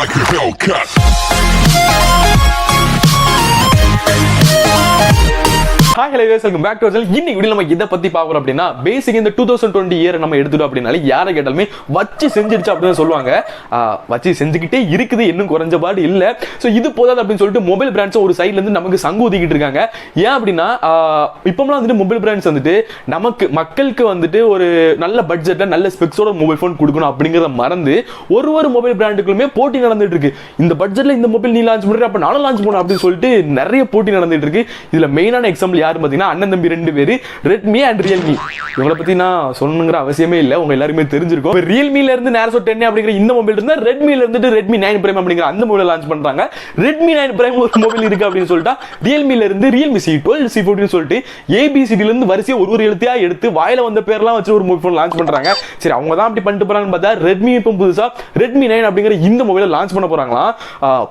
like a Hellcat. Hi hello guys, welcome back to our channel. இன்னைக்கு வீடியோல நம்ம இத பத்தி பார்க்கறோம் அப்படினா பேசிக் இந்த 2020 இயர் நம்ம எடுத்துட்டோம் அப்படினால யாரை கேட்டாலுமே வச்சி செஞ்சிருச்சு அப்படினு சொல்வாங்க. வச்சி செஞ்சிக்கிட்டே இருக்குது, இன்னும் குறஞ்ச பாடு இல்ல. சோ இது போதாது அப்படினு சொல்லிட்டு மொபைல் பிராண்ட்ஸ் ஒரு சைடுல இருந்து நமக்கு சங்கு ஊதிக்கிட்டு இருக்காங்க. ஏன் அப்படினா இப்போலாம் வந்து மொபைல் பிராண்ட்ஸ் வந்துட்டு நமக்கு மக்களுக்கு வந்துட்டு ஒரு நல்ல பட்ஜெட்ல நல்ல ஸ்பெக்ஸோட மொபைல் ஃபோன் கொடுக்கணும் அப்படிங்கறத மறந்து ஒரு மொபைல் பிராண்டுக்குமே போட்டி நடந்துட்டு இருக்கு. இந்த பட்ஜெட்ல இந்த மொபைல் நீ லான்ச் பண்ற அப்ப நானும் லான்ச் பண்ணனும் அப்படி சொல்லிட்டு நிறைய போட்டி நடந்துட்டு இருக்கு. இதுல மெயினான எக்ஸாம்பிள் யாரு பாத்தீங்கன்னா அண்ணன் தம்பி ரெண்டு பேரு Redmi and Realme. இவங்கள பத்தி நான் சொல்லணும்ங்கற அவசியமே இல்ல, உங்க எல்லாருமே தெரிஞ்சிருக்கும். இப்ப Realme ல இருந்து Narzo 10 அப்படிங்கற இந்த மொபைல் இருந்தா Redmi ல இருந்து Redmi 9 Prime அப்படிங்கற அந்த மொபைல் லான்ச் பண்றாங்க. Redmi 9 Prime ஒரு மொபைல் இருக்கு அப்படினு சொல்லிட்டா Realme ல இருந்து Realme C12 C14 சொல்லிட்டு ABCD ல இருந்து வரிசையா ஒரு எழுத்தையா எடுத்து வாயில வந்த பேர்லாம் வச்சு ஒரு மொபைல் ஃபோன் லான்ச் பண்றாங்க. சரி, அவங்க தான் அப்படி பண்ணிட்டு போறாங்கன்னு பார்த்தா Redmi இப்போ புதுசா Redmi 9 அப்படிங்கற இந்த மொபைலை லான்ச் பண்ண போறாங்களாம்.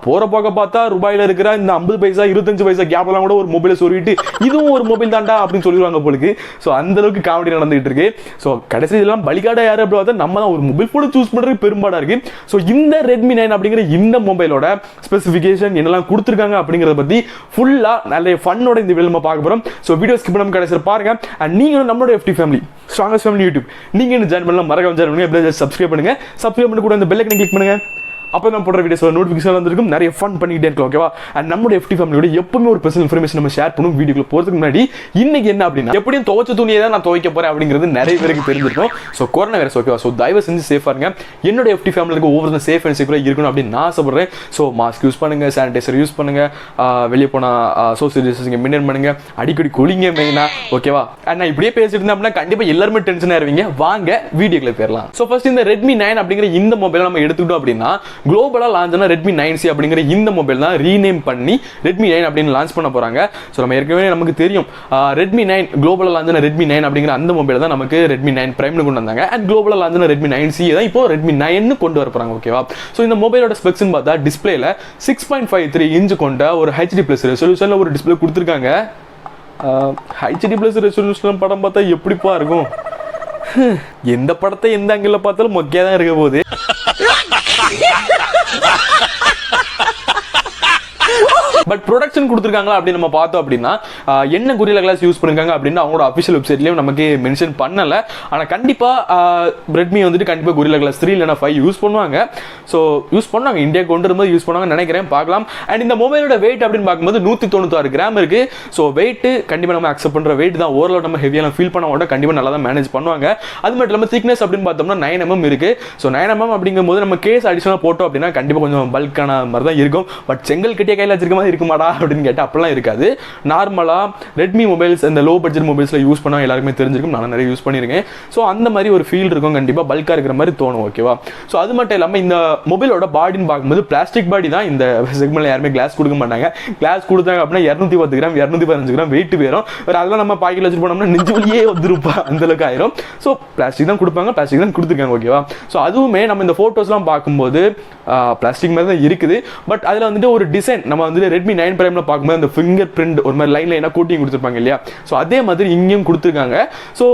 போற போக பார்த்தா ரூபாயில இருக்கிற இந்த 50 பைசா 25 பைசா கேப்லாம் கூட ஒரு மொபைலை சொருவிட்டு இதுவும் ஒரு மொபைல் தான்டா அப்படின்னு சொல்லிடுவாங்க போலுக்கு. சோ அந்த அளவுக்கு காமெடி நடந்துட்டு இருக்கு. சோ கடைசி இதெல்லாம் பலிகாடா யாரு அப்படி பார்த்தா நம்ம தான் ஒரு மொபைல் போன் சூஸ் பண்றது பெரும்பாடா இருக்கு. சோ இந்த Redmi 9 அப்படிங்கிற இந்த மொபைலோட ஸ்பெசிஃபிகேஷன் என்னெல்லாம் கொடுத்திருக்காங்க அப்படிங்கறத பத்தி ஃபுல்லா நல்ல ஃபன்னோட இந்த வீடியோல நம்ம பார்க்க போறோம். சோ வீடியோ ஸ்கிப் பண்ணாம கடைசில பாருங்க. அண்ட் நீங்களும் நம்மளோட FT family strongest family YouTube நீங்க என்ன ஜாயின் பண்ணலாம், மறக்காம ஜாயின் பண்ணுங்க. அப்படியே சப்ஸ்கிரைப் பண்ணுங்க. சப்ஸ்கிரைப் பண்ணி கூட அந்த பெல் ஐகானை கிளிக் பண்ணுங்க. அப்போ நம்ம போடுற வீடியோஸ் நோட்டிஃபிகேஷன் வந்திருக்கும். நிறைய ஃபன் பண்ணிக்கிட்டே இருக்கலாம், ஓகேவா? அண்ட் நம்மளுடைய FT ஃபேமிலியோட எப்பவுமே ஒரு பர்சனல் இன்ஃபர்மேஷன் நம்ம ஷேர் பண்ணுவோம். வீடியோக்குள்ள போறதுக்கு முன்னாடி இன்னைக்கு என்ன அப்படின்னா எப்படியும் துவைச்ச துணியை தான் நான் துவைக்க போறேன் அப்படிங்கிறது நிறைய பேருக்கு தெரிஞ்சிருக்கும். ஸோ கொரோனா வைரஸ், ஓகேவா? ஸோ தயவு செஞ்சு சேஃபா இருங்க. என்னோட FT ஃபேமிலிக்கு ஒவ்வொரு சேஃப் அண்ட் செக்யூரா இருக்கணும் அப்படின்னு நான் ஆசைப்படுறேன். ஸோ மாஸ்க் யூஸ் பண்ணுங்க, சானிடைசர் யூஸ் பண்ணுங்க, வெளியே போனா சோசியல் டிஸ்டன்சிங் மெயின்டைன் பண்ணுங்க, அடிக்கடி குளிங்க மெயினா, ஓகேவா? அண்ட் நான் இப்படியே பேசிட்டு இருந்தேன் அப்படின்னா கண்டிப்பா எல்லாருமே டென்ஷன் ஆயிருவீங்க. வாங்க வீடியோக்குள்ள போயிடலாம். ஸோ ஃபர்ஸ்ட் இந்த Redmi 9 அப்படிங்கிற இந்த மொபைலை நம்ம எடுத்துக்கிட்டோம் அப்படின்னா குளோபலா லான்ச் Redmi 9C அப்படிங்கிற இந்த மொபைல் தான் ரீநேம் பண்ணி Redmi 9 அப்படின்னு லான்ச் பண்ண போறாங்க. சோ நம்ம ஏற்கனவே நமக்கு தெரியும் Redmi 9 குளோபலா லான்ச் ஆன Redmi 9 அப்படிங்கிற அந்த மொபைல் தான் நமக்கு Redmi 9 Prime கொண்டு வந்தாங்க. அண்ட் குளோபலா லான்ச் ஆன Redmi 9C தான் இப்போ Redmi 9 கொண்டு வர போறாங்க, ஓகேவா? சோ இந்த மொபைலோட ஸ்பெக்ஸ் பார்த்தா டிஸ்ப்ளேல 6.53 இன்ச் கொண்ட ஒரு HD+ ரெசல்யூஷன்ல ஒரு டிஸ்ப்ளே கொடுத்திருக்காங்க. HD+ ரெசல்யூஷன் படம் பார்த்தா எப்படிப்பா இருக்கும்? எந்த படத்தை எந்த ஆங்கிள் பார்த்தாலும் மொக்கையா தான் இருக்க போகுது. பட் ப்ரொடக்ஷன் கொடுத்துருக்காங்களா அப்படின்னு நம்ம பார்த்தோம் அப்படின்னா என்ன கொரில்லா கிளாஸ் யூஸ் பண்ணிருக்காங்க அப்படின்னு அவங்களோட அஃபிஷியல் வெப்சைட்லயும் நமக்கு மென்ஷன் பண்ணல. ஆனா கண்டிப்பா Redmi வந்துட்டு கண்டிப்பா கொரில்லா கிளாஸ் 3 இல்லைனா 5 யூஸ் பண்ணுவாங்க. ஸோ யூஸ் பண்ணாங்க, இந்தியா கொண்டு வரும்போது யூஸ் பண்ணுவாங்க நினைக்கிறேன், பார்க்கலாம். அண்ட் இந்த மொபைலோட வெயிட் அப்படின்னு பார்க்கும்போது 196 கிராம் இருக்கு. ஸோ வெயிட் கண்டிப்பா நம்ம அக்செப்ட் பண்ற வெயிட் தான். ஓரளவு நம்ம ஹெவியாக ஃபீல் பண்ண மாட்டோம், கண்டிப்பா நல்லா தான் மேனேஜ் பண்ணுவாங்க. அது மட்டும் இல்லாமல் திக்னஸ் அப்படின்னு பார்த்தோம்னா 9mm இருக்கு. ஸோ 9mm அப்படிங்கும்போது நம்ம கேஸ் அடிஷனலாக போட்டோம் அப்படின்னா கண்டிப்பா கொஞ்சம் பல்கான மாதிரி தான் இருக்கும். பட் செங்கல் கட்டிய கையில் வச்சிருக்க மாதிரி இருக்குமாடா அப்படின்னு கேட்டா அப்படிலாம் இருக்காது. நார்மலா Redmi மொபைல்ஸ் இந்த லோ பட்ஜெட் மொபைல்ஸ்ல யூஸ் பண்ணா எல்லாருக்குமே தெரிஞ்சிருக்கும், நான் நிறைய யூஸ் பண்ணிருக்கேன். ஸோ அந்த மாதிரி ஒரு ஃபீல் இருக்கும், கண்டிப்பா பல்கா இருக்கிற மாதிரி தோணும், ஓகேவா? ஸோ அது மட்டும் இல்லாமல் இந்த மொபைலோட பாடின்னு பார்க்கும்போது பிளாஸ்டிக் பாடி தான். இந்த செக்மெண்ட்ல யாருமே கிளாஸ் கொடுக்க மாட்டாங்க. கிளாஸ் கொடுத்தாங்க அப்படின்னா 210 கிராம் 215 கிராம் வெயிட் வரும். அதெல்லாம் நம்ம பாக்கெட்ல வச்சுட்டு போனோம்னா நெஞ்சு வலியே வந்துருப்பா, அந்த அளவுக்கு ஆயிரும். ஸோ பிளாஸ்டிக் தான் கொடுப்பாங்க, பிளாஸ்டிக் தான் கொடுத்துருக்காங்க, ஓகேவா? ஸோ அதுவுமே நம்ம இந்த போட்டோஸ்லாம் பார்க்கும்போது பிளாஸ்டிக் மாதிரி தான் இருக்குது. பட் அதில் வந்துட்டு ஒரு டிசைன் நம்ம வந்துட்டு Redmi 9 Prime பார்க்கும்போது அந்த ஃபிங்கர் பிரிண்ட் ஒரு மாதிரி லைன்ல கோட்டிங் கொடுத்துருப்பாங்க இல்லையா? ஸோ அதே மாதிரி இங்கேயும் கொடுத்துருக்காங்க. ஸோ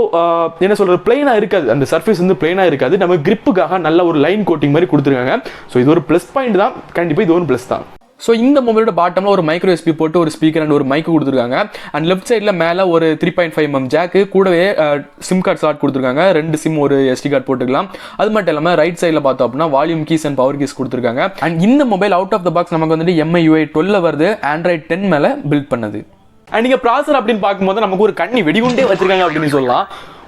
என்ன சொல்றது, பிளைனா இருக்காது, அந்த சர்ஃபேஸ் வந்து பிளைனா இருக்காது, நம்ம கிரிப்புக்காக நல்ல ஒரு லைன் கோட்டிங் மாதிரி கொடுத்துருக்காங்க. ஸோ இது ஒரு ப்ளஸ் பாயிண்ட் தான், கண்டிப்பாக இது ஒரு ப்ளஸ் தான். ஸோ இந்த மொபைலோட பாட்டம்ல ஒரு மைக்ரோ USB போட்டு ஒரு ஸ்பீக்கர் அண்ட் ஒரு மைக் கொடுத்துருக்காங்க. அண்ட் லெஃப்ட் சைடில் மேலே ஒரு 3.5mm ஜாக்கு, கூடவே சிம் கார்டு ஸ்லாட் கொடுத்துருக்காங்க. 2 சிம் ஒரு SD கார்டு போட்டுக்கலாம். அது மட்டும் இல்லாமல் ரைட் சைடில் பார்த்தோம் அப்படின்னா volume keys and power keys கொடுத்துருக்காங்க. அண்ட் இந்த mobile out of the box நமக்கு வந்துட்டு MI UI 12 வருது, Android 10 மேலே பில்ட் பண்ணது. அண்ட் நீங்க ப்ராசர் அப்படின்னு பார்க்கும்போது நமக்கு ஒரு கண்ணி வெடிகுண்டே வச்சிருக்காங்க அப்படின்னு சொல்லலாம்.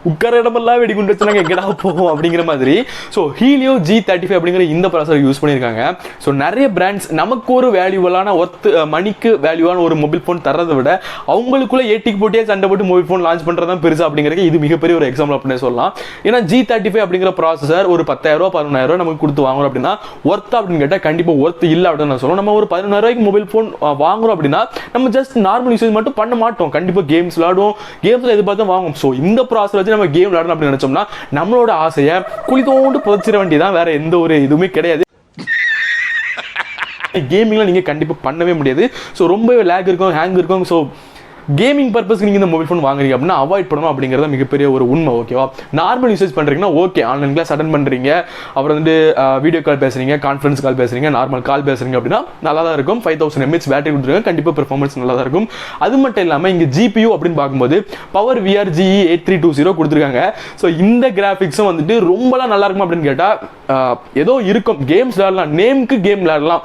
உட்கார இடமெல்லாம் வெடிகுண்டு வச்சுனாங்க எங்கடா போகும் அப்படிங்கிற மாதிரி. ஸோ Helio G35 அப்படிங்கிற இந்த ப்ராசஸர் யூஸ் பண்ணியிருக்காங்க. ஸோ நிறைய பிராண்ட்ஸ் நமக்கு ஒரு வேல்யூவலான மணிக்கு வேல்யூவான ஒரு மொபைல் ஃபோன் தரதை விட அவங்களுக்குள்ள ஏட்டிக்கு போட்டியே சண்டை போட்டு மொபைல் ஃபோன் லான்ச் பண்ணுறது தான் பெருசா அப்படிங்கிறது இது மிகப்பெரிய ஒரு எக்ஸாம்பிள் அப்படின்னு சொல்லலாம். ஏன்னா G35 அப்படிங்கிற ப்ராசஸர் ஒரு 10,000 11,000 நமக்கு கொடுத்து வாங்குறோம் அப்படின்னா ஒர்த் அப்படின்னு கேட்டால் கண்டிப்பாக ஒர்த் இல்லை அப்படின்னு நான் சொல்லுவோம். நம்ம ஒரு 11,000 மொபைல் ஃபோன் வாங்குறோம் அப்படின்னா நம்ம ஜஸ்ட் நார்மல் யூசேஜ் மட்டும் பண்ண மாட்டோம், கண்டிப்பாக கேம்ஸ் விளாடுவோம், கேம்ஸில் எதிர்பார்த்து வாங்குவோம். ஸோ இந்த ப்ராசஸர் வச்சு நம்ம கேம் விளையாடணும் அப்படின்னு நினைச்சோம்னா நம்மளோட ஆசையை குழி தோண்டு புதைச்சிட வேண்டியதான், வேற எந்த ஒரு இதுவுமே கிடையாது. கேமிங்ல நீங்க கண்டிப்பா பண்ணவே முடியாது. ஸோ ரொம்பவே லேக் இருக்கும், ஹேங் இருக்கும். ஸோ கேமிங் பர்பஸ்க்கு நீங்கள் இந்த மொபைல் ஃபோன் வாங்குறீங்க அப்படின்னா அவாய்ட் பண்ணணும் அப்படிங்கிறது மிகப்பெரிய ஒரு உண்மை. ஓகேவா, நார்மல் யூசேஜ் பண்ணுறீங்கன்னா ஓகே, ஆன்லைன் கிளாஸ் அட்டன் பண்ணுறீங்க, அப்புறம் வந்து வீடியோ கால் பேசுறீங்க, கான்ஃபரன்ஸ் கால் பேசுறீங்க, நார்மல் கால் பேசுறீங்க அப்படின்னா நல்லா தான் இருக்கும். 5000 mAh பேட்டரி கொடுத்துருக்காங்க, கண்டிப்பாக பெர்ஃபார்மன்ஸ் நல்லா தான் இருக்கும். அது மட்டும் இல்லாமல் இங்கே GPU அப்படின்னு பார்க்கும்போது பவர் VR GE 8320 கொடுத்துருக்காங்க. ஸோ இந்த கிராஃபிக்ஸும் வந்துட்டு ரொம்பலாம் நல்லா இருக்கும் அப்படின்னு கேட்டால் ஏதோ இருக்கும், கேம்ஸ் விளையாடலாம், நேமுக்கு கேம் விளையாடலாம்,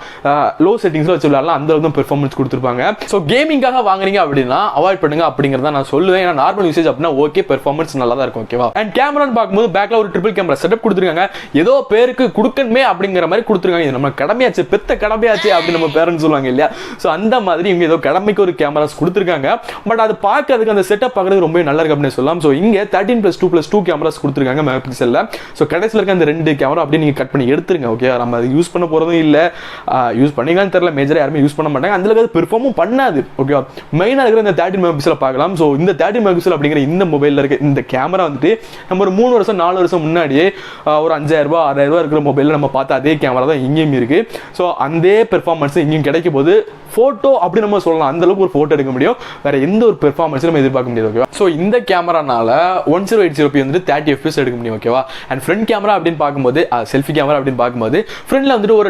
லோ செட்டிங்ஸில் வச்சு விளையாடலாம், அந்த அளவுக்கு பெர்ஃபார்மன்ஸ் கொடுத்துருப்பாங்க. ஸோ கேமிங்காக வாங்குறீங்க அப்படின்னா அவாய்ட் பண்ணுங்க அப்படிங்கிறத நான் சொல்லுவேன். ஏன்னா நார்மல் யூசேஜ் அப்படின்னா ஓகே, பெர்ஃபார்மன்ஸ் நல்லா தான் இருக்கும். ஓகேவா, அண்ட் கேமரான்னு பார்க்கும்போது பேக்ல ஒரு ட்ரிபிள் கேமரா செட்டப் கொடுத்துருக்காங்க. ஏதோ பேருக்கு கொடுக்கணுமே அப்படிங்கிற மாதிரி கொடுத்துருக்காங்க. இது நம்ம கடமையாச்சு, பெத்த கடமையாச்சு அப்படின்னு நம்ம பேரண்ட்ஸ் சொல்லுவாங்க இல்லையா. ஸோ அந்த மாதிரி இவங்க ஏதோ கடமைக்கு ஒரு கேமராஸ் கொடுத்துருக்காங்க. பட் அது பார்க்கறதுக்கு அந்த செட்டப் பார்க்கறது ரொம்ப நல்லா இருக்கு அப்படின்னு சொல்லலாம். ஸோ இங்கே 13+2+2 கேமராஸ் கொடுத்துருக்காங்க மெகா பிக்சலில். ஸோ கடைசியில் இருக்க அந்த 2 கேமரா அப்படியே நீங்கள் கட் பண்ணி எடுத்துருங்க. ஓகே, நம்ம அது யூஸ் பண்ண போகிறதும் இல்லை, யூஸ் பண்ணிங்களான்னு தெரியல, மேஜராக யாருமே யூஸ் பண்ண மாட்டாங்க, அந்த அளவுக்கு பெர்ஃபார்மும் பண்ணாது. ஓகேவா, மெயினாக இருக்கிற இந்த 13 மெகா பிக்சல் பார்க்கலாம். ஸோ இந்த 13 மெகா பிக்சல் அப்படிங்கிற இந்த மொபைலில் இருக்க இந்த கேமரா வந்துட்டு நம்ம ஒரு 3 வருஷம் 4 வருஷம் முன்னாடியே ஒரு 5000 ரூபா 6000 ரூபா இருக்கிற மொபைலில் நம்ம பார்த்த அதே கேமரா தான் இங்கேயும் இருக்கு. ஸோ அந்த பெர்ஃபார்மன்ஸ் இங்கேயும் கிடைக்கும் போது ஃபோட்டோ அப்படி நம்ம சொல்லலாம், அந்த அளவுக்கு ஒரு ஃபோட்டோ எடுக்க முடியும், வேற எந்த ஒரு பெர்ஃபார்மன்ஸும் நம்ம எதிர்பார்க்க முடியாது. ஓகேவா, ஸோ இந்த கேமரானால 1080p வந்து 30 fps எடுக்க முடியும். ஓகேவா, அண்ட் ஃப்ரண்ட் கேமரா அப்படின்னு பார்க்கும்போது செல்ஃபி கேமரா அப்படின்னு பார்க்கும்போது ஃப்ரண்ட்ல வந்துட்டு ஒரு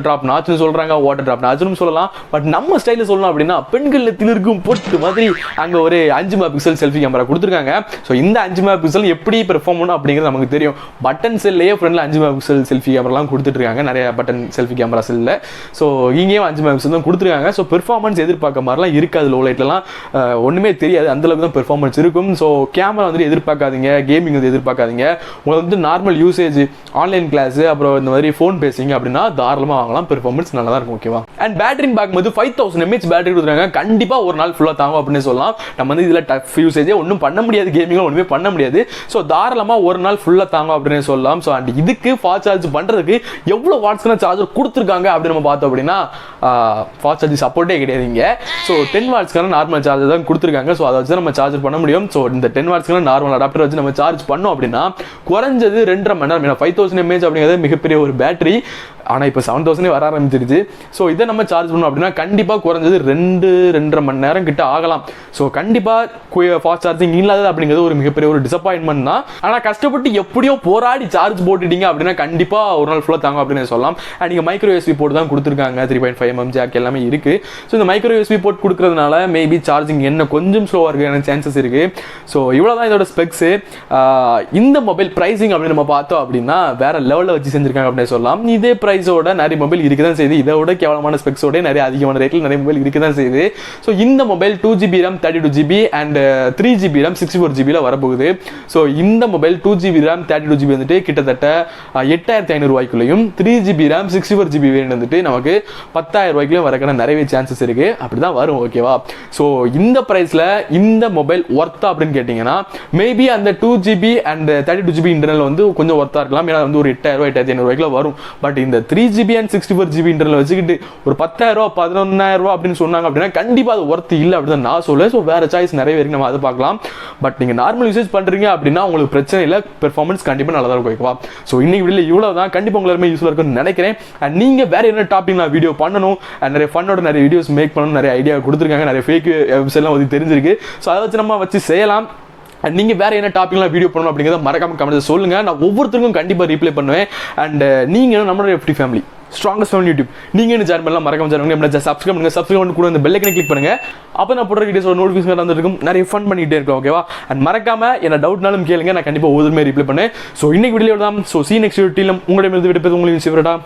டாட் நாச்சுன்னு சொல்றாங்க, வாட்டர் டிராப் நாச்சுன்னு சொல்லலாம். பட் நம்ம ஸ்டைலில் சொல்லலாம் அப்படின்னா பெண்கள் இருக்கும் பொட்டு மாதிரி அங்கே ஒரு 5 மெகா பிக்சல் செல்ஃபி கேமரா கொடுத்துருக்காங்க. ஸோ இந்த 5 மெகா பிக்சல் எப்படி பெர்ஃபார்ம் பண்ணும் அப்படிங்கிறது நமக்கு தெரியும். பட்டன் செல்லையே ஃப்ரண்ட்ல 5 மெகா பிக்சல் செல்ஃபி கேமராலாம் கொடுத்துட்டு இருக்காங்க, நிறைய பட்டன் செல்ஃபி கேமரா செல்ல. ஸோ இங்கேயும் 5 மெகா பிக்சல் தான் கொடுத்துருக்காங்க. ஸோ பெர்ஃபார்மன்ஸ் எதிர்பார்க்க மாதிரிலாம் இருக்காது, லோ லைட்லாம் ஒன்றுமே தெரியாது, அந்த அளவுக்கு தான் பெர்ஃபார்மன்ஸ் இருக்கும். ஸோ கேமரா வந்துட்டு எதிர்பார்க்காதீங்க, கேமிங் வந்து எதிர்பார்க்காதீங்க. உங்களுக்கு வந்து நார்மல் யூசேஜ், ஆன்லைன் கிளாஸ், அப்புறம் இந்த மாதிரி ஃபோன் பேசிங்க அப்படின்னா தாராளமாக வாங்கலாம், பெர்ஃபார்மன்ஸ் நல்லா தான் இருக்கும். ஓகேவா, அண்ட் பேட்டரின்னு பார்க்கும்போது 5000 mAh பேட்டரி கொடுத்துருக்காங்க, கண்டிப்பாக ஒரு நாள் ஃபுல்லாக தாங்கும் அப்படின்னு சொல்லலாம். நம்ம வந்து இதில் டஃப் யூசேஜே ஒன்றும் பண்ண முடியாது, கேமிங் ஒன்றுமே பண்ண முடியாது. ஸோ தாராளமாக ஒரு நாள் ஃபுல்லாக தாங்கும் அப்படின்னு சொல்லலாம். ஸோ அண்ட் இதுக்கு ஃபாஸ்ட் சார்ஜ் பண்ணுறதுக்கு எவ்வளோ வாட்ஸ்க்கான சார்ஜர் கொடுத்துருக்காங்க அப்படின்னு நம்ம பார்த்தோம் அப்படின்னா ஃபாஸ்ட் சார்ஜ் சப்போர்ட்டே கிடையாதுங்க. ஸோ 10 வாட்ஸ்க்கான நார்மல் சார்ஜர் தான் கொடுத்துருக்காங்க. ஸோ அதை வச்சு நம்ம சார்ஜ் பண்ண முடியும். ஸோ இந்த 10 வாட்ஸ்க்கான நார்மல் அடாப்டர் வச்சு நம்ம சார்ஜ் பண்ணோம் அப்படின்னா குறைஞ்சது 2.5 மணி நேரம். 5000 mAh அப்படிங்கிறது மிகப்பெரிய ஒரு பேட்டரி, ஆனால் இப்போ 7000 வர ஆரம்பிச்சிருச்சு. ஸோ இதை நம்ம சார்ஜ் பண்ணோம் அப்படின்னா கண்டிப்பாக குறைஞ்சது 2-2.5 மணி நேரம் கிட்ட ஆகலாம். ஸோ கண்டிப்பாக ஃபாஸ்ட் சார்ஜிங் இல்லாதது அப்படிங்கிறது ஒரு மிகப்பெரிய ஒரு டிசப்பாயின்மெண்ட் தான். ஆனால் கஷ்டப்பட்டு எப்படியோ போராடி சார்ஜ் போட்டுட்டீங்க அப்படின்னா கண்டிப்பாக ஒரு நாள் ஃபுல்லாக தாங்க அப்படின்னு சொல்லலாம். அண்ட் நீங்கள் மைக்ரோ USB போர்ட் தான் கொடுத்துருக்காங்க, 3.5mm ஜாக் எல்லாமே இருக்கு. ஸோ இந்த மைக்ரோ USB போர்ட் கொடுக்கறதுனால மேபி சார்ஜிங் என்ன கொஞ்சம் ஸ்லோவாக இருக்கான சான்சஸ் இருக்கு. ஸோ இவ்வளோ தான் இதோட ஸ்பெக்ஸு. இந்த மொபைல் ப்ரைஸிங் அப்படின்னு நம்ம பார்த்தோம் அப்படின்னா வேற லெவலில் வச்சு செஞ்சிருக்காங்க அப்படின்னு சொல்லலாம். இதே ப்ரைஸோட நிறைய மொபைல் இருக்க தான் செய்யுது, இதோட கேவலமான ஸ்பெக்ஸோட நிறைய அதிகமான ரேட்டில் நிறைய மொபைல் இருக்க தான் செய்யுது. ஸோ இந்த mobile 2GB RAM 32GB and 3GB RAM 64GB வரப்போகுது. ஸோ இந்த மொபைல் 2GB RAM 32GB வந்துட்டு கிட்டத்தட்ட 8500 ரூபாய்க்குள்ளேயும் 3GB RAM 64GB வந்துட்டு நமக்கு 10,000 ரூபாய்க்குள்ளேயும் வரக்கான நிறைய சான்சஸ் இருக்கு, அப்படிதான் வரும். ஓகேவா, ஸோ இந்த பிரைஸ்ல இந்த மொபைல் ஒர்த்தா அப்படின்னு கேட்டீங்கன்னா மேபி அந்த 2GB அண்ட் 32GB இன்டர்னல் வந்து கொஞ்சம் ஒர்த்தா இருக்கலாம், ஏன்னா வந்து ஒரு 8000 8500 ரூபாய்க்குள்ள வரும். பட் இந்த 3GB அண்ட் 64GB இன்டர்னல் வச்சுக்கிட்டு ஒரு 10,000 11,000 அப்படின்னு சொன்னாங்க அப்படின்னா கண்டிப்பா அது ஒர்த் இல்லை அப்படின்னு நான் சொல்லுவேன். ஸோ வேற சாய்ஸ் நிறைய இருக்கு, நம்ம அதை பார்க்கலாம். பட் நீங்க நார்மல் யூசேஜ் பண்றீங்க அப்படின்னா உங்களுக்கு பிரச்சனை இல்லை, பெர்ஃபார்மன்ஸ் கண்டிப்பா நல்லா தான் இருக்கும். ஓகேவா, ஸோ இன்னைக்கு வீடியோ இவ்வளவு தான், கண்டிப்பா உங்களுக்கு யூஸ்ஃபுல்லா இருக்கும்னு நினைக்கிறேன். அண்ட் நீங்க வேற என்ன டாபிக் நான் வீடியோ பண்ணணும், நிறைய ஃபன்னோட நிறைய வீடியோஸ் மேக் பண்ணணும், நிறைய ஐடியா கொடுத்துருக்காங்க, நிறைய ஃபேக் வெப்சைட்லாம் வந்து தெரிஞ்சிருக்கு. ஸோ அதை வச்சு நம்ம வச்சு செய்யலாம். நீங்க வேற என்ன டாபிக்லாம் வீடியோ பண்ணணும் அப்படிங்கிறத மறக்காம கமெண்ட்ஸ் சொல்லுங்க, நான் ஒவ்வொருத்தருக்கும் கண்டிப்பா ரீப்ளை பண்ணுவேன். அண்ட் நீங்க நம்மளோட FT family strongest family YouTube நீங்க என்ன ஜாயின் பண்ணலாம், மறக்காம ஜாயின் பண்ணுங்க, சப்ஸ்கிரைப் பண்ணுங்க, சப்ஸ்கிரைப் பண்ணி கூட அந்த பெல் ஐக்கனை கிளிக் பண்ணுங்க. அப்போ நான் போடுற வீடியோஸோட நோட்டிஃபிகேஷன் வந்துருக்கும், நிறைய ஃபன் பண்ணிட்டே இருக்கோம். ஓகேவா, அண்ட் மறக்காம என்ன டவுட்னாலும் கேளுங்க, நான் கண்டிப்பா ஒவ்வொருமே ரீப்ளை பண்ணேன். ஸோ இன்னைக்கு வீடியோ தான். So see next video. உங்களுடைய விடுப்பது உங்களுக்கு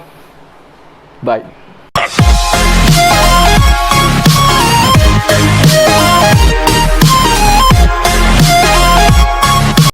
பாய்.